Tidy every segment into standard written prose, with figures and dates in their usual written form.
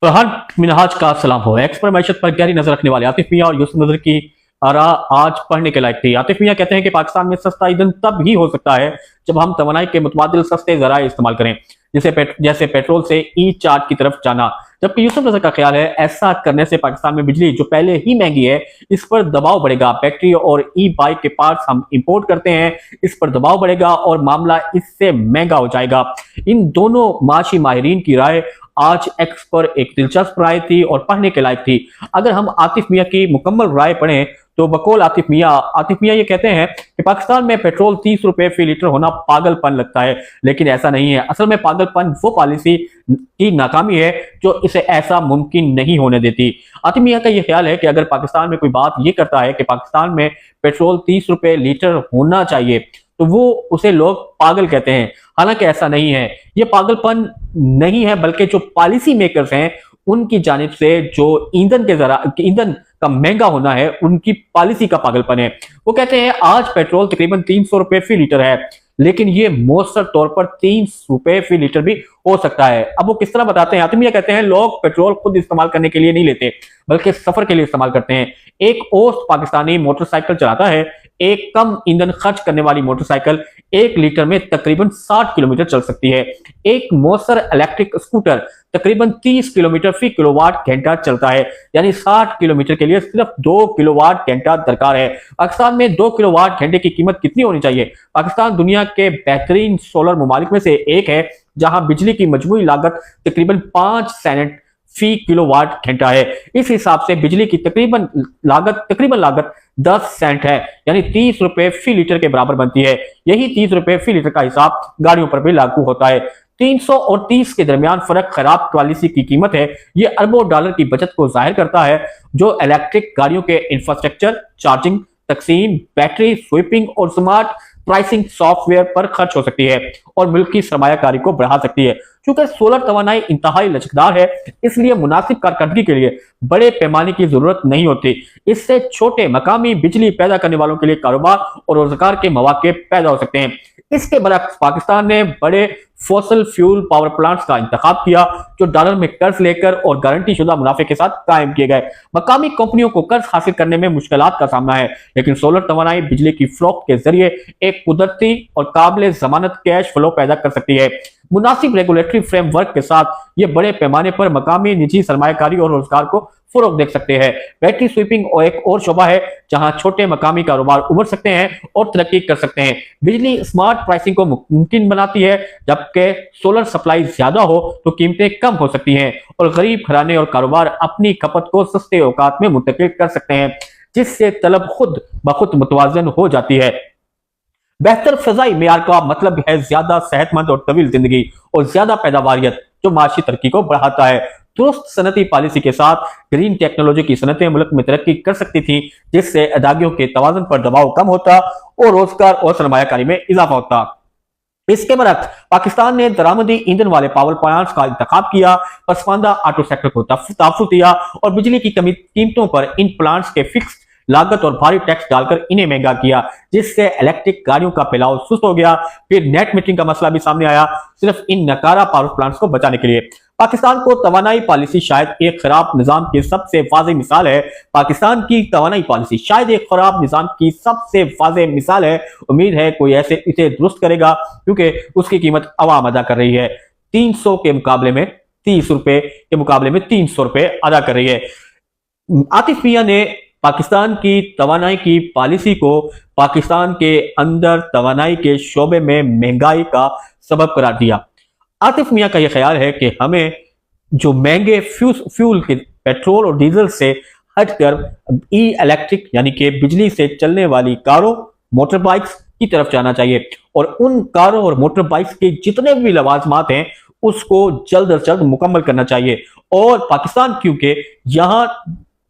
फरहान मिनहाज का सलाम हो। एक्स पर मैशत पर गहरी नजर रखने वाले आतिफ मियां और यूसुफ नजर की आरा आज पढ़ने के लायक थी। आतिफ मियां कहते हैं कि पाकिस्तान में सस्ता ईंधन तब ही हो सकता है जब हम तवानाई के मुतबादिल सस्ते जराए इस्तेमाल करें, जैसे पेट्रोल से ई चार्ज की तरफ जाना। जबकि यूसुफ नजर का ख्याल है ऐसा करने से पाकिस्तान में बिजली जो पहले ही महंगी है इस पर दबाव बढ़ेगा। बैटरी और ई बाइक के पार्ट्स हम इंपोर्ट करते हैं, इस पर दबाव बढ़ेगा और मामला इससे महंगा हो जाएगा। इन दोनों माशी माहिरीन की राय आज एक्स पर एक दिलचस्प राय थी और पढ़ने के लायक थी। अगर हम आतिफ मियां की मुकम्मल राय पढ़ें तो बकौल आतिफ मियां ये कहते हैं कि पाकिस्तान में पेट्रोल 30 रुपए फी लीटर होना पागलपन लगता है, लेकिन ऐसा नहीं है। असल में पागलपन वो पॉलिसी की नाकामी है जो इसे ऐसा मुमकिन नहीं होने देती। आतिफ मियां का ये ख्याल है कि अगर पाकिस्तान में कोई बात ये करता है कि पाकिस्तान में पेट्रोल 30 रुपए लीटर होना चाहिए तो वो उसे लोग पागल कहते हैं। हालांकि ऐसा नहीं है, ये पागलपन नहीं है बल्कि जो पॉलिसी मेकर्स हैं उनकी जानिब से जो ईंधन का महंगा होना है उनकी पॉलिसी का पागलपन है। वो कहते हैं आज पेट्रोल तकरीबन 300 रुपए फी लीटर है, लेकिन ये मौसर तौर पर 300 रुपए फी लीटर भी हो सकता है। अब वो किस तरह बताते हैं, आतिफ मियां कहते हैं लोग पेट्रोल खुद इस्तेमाल करने के लिए नहीं लेते बल्कि सफर के लिए इस्तेमाल करते हैं। एक औसत पाकिस्तानी मोटरसाइकिल चलाता है, एक कम ईंधन खर्च करने वाली मोटरसाइकिल 1 लीटर में तकरीबन 60 किलोमीटर चल सकती है। एक मौसर इलेक्ट्रिक स्कूटर तकरीबन 30 किलोमीटर फी किलोवाट घंटा चलता है, यानी 60 किलोमीटर के लिए सिर्फ 2 किलोवाट घंटा दरकार है। पाकिस्तान में 2 किलोवाट घंटे की कीमत कितनी होनी चाहिए? पाकिस्तान दुनिया के बेहतरीन सोलर ममालिक में से एक है जहां बिजली की मजमूई लागत तकरीबन 5 सेंट फी किलोवाट घंटा है। इस हिसाब से बिजली की तकरीबन लागत 10 सेंट है, यानी 30 रुपए फी लीटर के बराबर बनती है। यही 30 रुपए फी लीटर का हिसाब गाड़ियों पर भी लागू होता है। 300 और 30 के दरमियान फर्क खराब पॉलिसी की कीमत है। यह अरबों डॉलर की बचत को जाहिर करता है जो इलेक्ट्रिक गाड़ियों के इंफ्रास्ट्रक्चर, चार्जिंग, तकसीम, बैटरी स्वीपिंग और स्मार्ट प्राइसिंग सॉफ्टवेयर पर खर्च हो सकती है और मुल्क की सरमायाकारी को बढ़ा सकती है। चूंकि सोलर तवानाई इंतहाई लचकदार है, इसलिए मुनासिब कारकर्दगी के लिए बड़े पैमाने की जरूरत नहीं होती। इससे छोटे मकामी बिजली पैदा करने वालों के लिए कारोबार और रोजगार के मौके पैदा हो सकते हैं। इसके बरक्स पाकिस्तान ने बड़े फॉसिल फ्यूल पावर प्लांट्स का इंतखाब किया जो डॉलर में कर्ज लेकर और गारंटी शुदा मुनाफे के साथ कायम किए गए। मकामी कंपनियों को कर्ज हासिल करने में मुश्किलात का सामना है, लेकिन सोलर तवानाई बिजली की फरोख्त के जरिए एक कुदरती और काबिल जमानत कैश फ्लो पैदा कर सकती है। मुनासिब रेगुलेटरी फ्रेमवर्क के साथ ये बड़े पैमाने पर मकामी निजी सरमायाकारी और रोजगार को फरोग दे सकते हैं। बैटरी स्वीपिंग और एक और शोबा है जहां छोटे मकामी कारोबार उभर सकते हैं और तरक्की कर सकते हैं। बिजली स्मार्ट प्राइसिंग को मुमकिन बनाती है, जबकि सोलर सप्लाई ज्यादा हो तो कीमतें कम हो सकती हैं और गरीब घराने और कारोबार अपनी खपत को सस्ते औकात में मुंतकिल कर सकते हैं, जिससे तलब खुद ब खुद मुतवाजन हो जाती है। बेहतर फजाई मेयार का मतलब है ज्यादा सेहतमंद और तवील जिंदगी और ज्यादा पैदावारियत जो माशी तरक्की को बढ़ाता है। दुरुस्त सनती पॉलिसी के साथ ग्रीन टेक्नोलॉजी की सनतें मुल्क में तरक्की कर सकती थी, जिससे अदागियों के तवाज़ुन पर दबाव कम होता और रोजगार और सरमायाकारी में इजाफा होता। इसके बरक्स पाकिस्तान ने दरामदी ईंधन वाले पावर प्लांट्स का इंतखाब किया, पसमानदा ऑटो सेक्टर को तहफ़्फ़ुज़ दिया और बिजली की कीमतों पर इन प्लांट्स के फिक्स लागत और भारी टैक्स डालकर इन्हें महंगा किया, जिससे इलेक्ट्रिक गाड़ियों का फैलाव सुस्त हो गया। फिर नेट मीटरिंग का मसला भी सामने आया, सिर्फ इन नकारा पावर प्लांट्स को बचाने के लिए। पाकिस्तान को तवानाई पॉलिसी शायद एक खराब निजाम की सबसे वाज़ेह मिसाल है। पाकिस्तान की तवानाई पॉलिसी शायद एक खराब निजाम की सबसे वाज़ेह मिसाल है। उम्मीद है कोई इसे दुरुस्त करेगा, क्योंकि उसकी कीमत अवाम अदा कर रही है। 300 के मुकाबले में 30 रुपए के मुकाबले में 300 रुपए अदा कर रही है। आतिफ मियां ने पाकिस्तान की तवानाई की पॉलिसी को पाकिस्तान के अंदर तवानाई के शोबे में महंगाई का सबब करार दिया। आतिफ मियां का यह ख्याल है कि हमें जो महंगे फ्यूल के पेट्रोल और डीजल से हटकर ई इलेक्ट्रिक यानी कि बिजली से चलने वाली कारों, मोटर बाइक्स की तरफ जाना चाहिए और उन कारों और मोटर बाइक्स के जितने भी लवाजमात हैं उसको जल्द अज जल्द मुकम्मल करना चाहिए। और पाकिस्तान क्योंकि यहाँ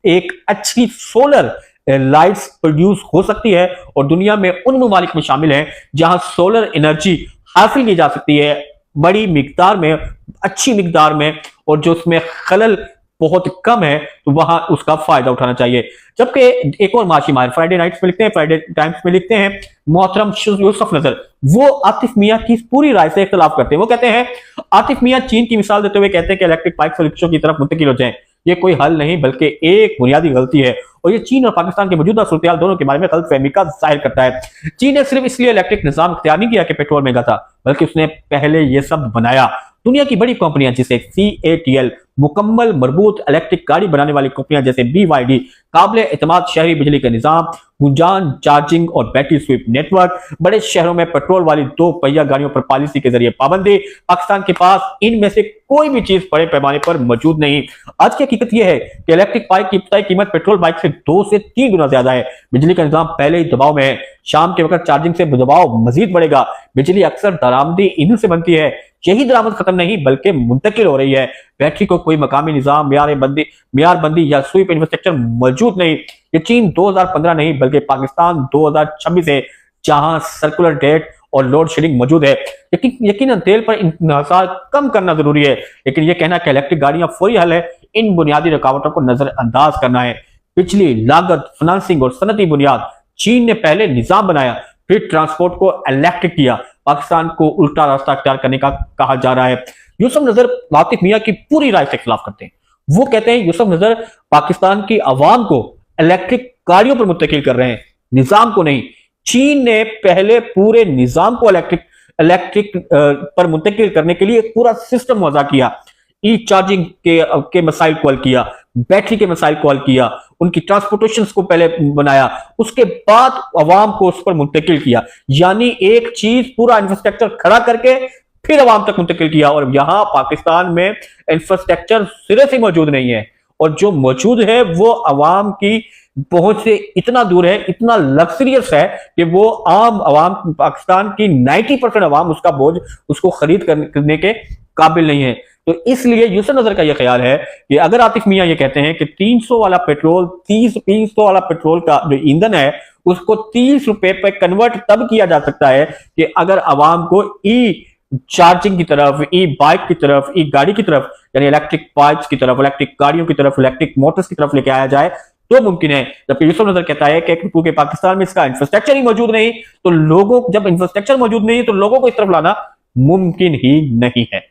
एक अच्छी सोलर लाइट्स प्रोड्यूस हो सकती है और दुनिया में उन ममालिक में शामिल है जहां सोलर एनर्जी हासिल की जा सकती है बड़ी मिकदार में, अच्छी मिकदार में, और जो उसमें खलल बहुत कम है तो वहां उसका फायदा उठाना चाहिए। जबकि एक और माशी माहिर फ्राइडे नाइट्स में लिखते हैं, फ्राइडे टाइम्स में लिखते हैं, मोहतरम यूसुफ नजर, वो आतिफ मियां की पूरी राय से इख्तलाफ करते हैं। वो कहते हैं, आतिफ मियां चीन की मिसाल देते हुए कहते हैं कि इलेक्ट्रिक बाइक से रिक्शों की तरफ मुंतकिल हो जाएं, ये कोई हल नहीं बल्कि एक बुनियादी गलती है और ये चीन और पाकिस्तान के मौजूदा सूरत दोनों के बारे में गलतफहमी का जाहिर करता है। चीन ने सिर्फ इसलिए इलेक्ट्रिक निजाम इख्तियार नहीं किया कि पेट्रोल महंगा था, बल्कि उसने पहले ये सब बनाया। दुनिया की बड़ी कंपनियां जिसे CATL, मुकम्मल मरबूत इलेक्ट्रिक गाड़ी बनाने वाली कंपनियां जैसे BYD, काबिल एतमाद शहरी बिजली का निजाम, गुंजान चार्जिंग और बैटरी स्वीप नेटवर्क, बड़े शहरों में पेट्रोल वाली 2 पहिया गाड़ियों पर पॉलिसी के जरिए पाबंदी, पाकिस्तान के पास इनमें से कोई भी चीज बड़े पैमाने पर मौजूद नहीं। आज की हकीकत यह है कि इलेक्ट्रिक बाइक की इब्तदाई कीमत पेट्रोल बाइक से 2 से 3 गुना ज्यादा है। बिजली का निजाम पहले ही दबाव में है, शाम के वक्त चार्जिंग से दबाव मजीद बढ़ेगा। बिजली अक्सर दरामदी ईंधन से बनती है, यही दरामद खत्म नहीं बल्कि मुंतकिल हो रही है। बैटरी को कोई मकामी निजाम, मियार बंदी या स्वीप इंफ्रास्ट्रक्चर मौजूद नहीं। ये चीन 2015 नहीं बल्कि पाकिस्तान 2026 है, जहां सर्कुलर डेट और लोड शेडिंग मौजूद है। यकीनन तेल पर इन्हिसार कम करना जरूरी है, लेकिन यह कहना कि इलेक्ट्रिक गाड़ियां फौरी हल है, इन बुनियादी रुकावटों को नजरअंदाज करना है। बिजली लागत, फाइनेंसिंग और सनती बुनियाद, चीन ने पहले निजाम बनाया, फिर ट्रांसपोर्ट को इलेक्ट्रिक किया। पाकिस्तान को उल्टा रास्ता अख्तियार करने का कहा जा रहा है। यूसुफ नजर आतिफ मियां की पूरी राय से खिलाफ करते हैं। वो कहते हैं, यूसुफ नजर पाकिस्तान की आवाम को इलेक्ट्रिक गाड़ियों पर मुंतकिल कर रहे हैं, निजाम को नहीं। चीन ने पहले पूरे निजाम को इलेक्ट्रिक पर मुंतकिल करने के लिए एक पूरा सिस्टम वज़ा किया। ई चार्जिंग के मसाइल को हल किया, बैटरी के मसाइल को हल किया, उनकी ट्रांसपोर्टेशन को पहले बनाया, उसके बाद अवाम को उस पर मुंतकिल किया। यानी एक चीज पूरा इंफ्रास्ट्रक्चर खड़ा करके फिर अवाम तक मुंतकिल किया। और यहां पाकिस्तान में इंफ्रास्ट्रक्चर सिरे से मौजूद नहीं है, और जो मौजूद है वो अवाम की पहुंच से इतना दूर है, इतना लग्जरियस है कि वो आम अवाम, पाकिस्तान की 90% अवाम उसका बोझ उसको खरीद करने के काबिल नहीं है। तो इसलिए यूसुफ नजर का यह ख्याल है कि अगर आतिफ मियां ये कहते हैं कि 300 वाला पेट्रोल, 300 वाला पेट्रोल का जो ईंधन है उसको 30 रुपए पे कन्वर्ट तब किया जा सकता है कि अगर अवाम को ई चार्जिंग की तरफ, ई बाइक की तरफ, ई गाड़ी की तरफ, यानी इलेक्ट्रिक बाइक्स की तरफ, इलेक्ट्रिक गाड़ियों की तरफ, इलेक्ट्रिक मोटर्स की तरफ लेके आया जाए तो मुमकिन है। जबकि यूसुफ नजर कहता है कि क्योंकि पाकिस्तान में इसका इंफ्रास्ट्रक्चर ही मौजूद नहीं, तो लोगों, जब इंफ्रास्ट्रक्चर मौजूद नहीं है तो लोगों को इस तरफ लाना मुमकिन ही नहीं है।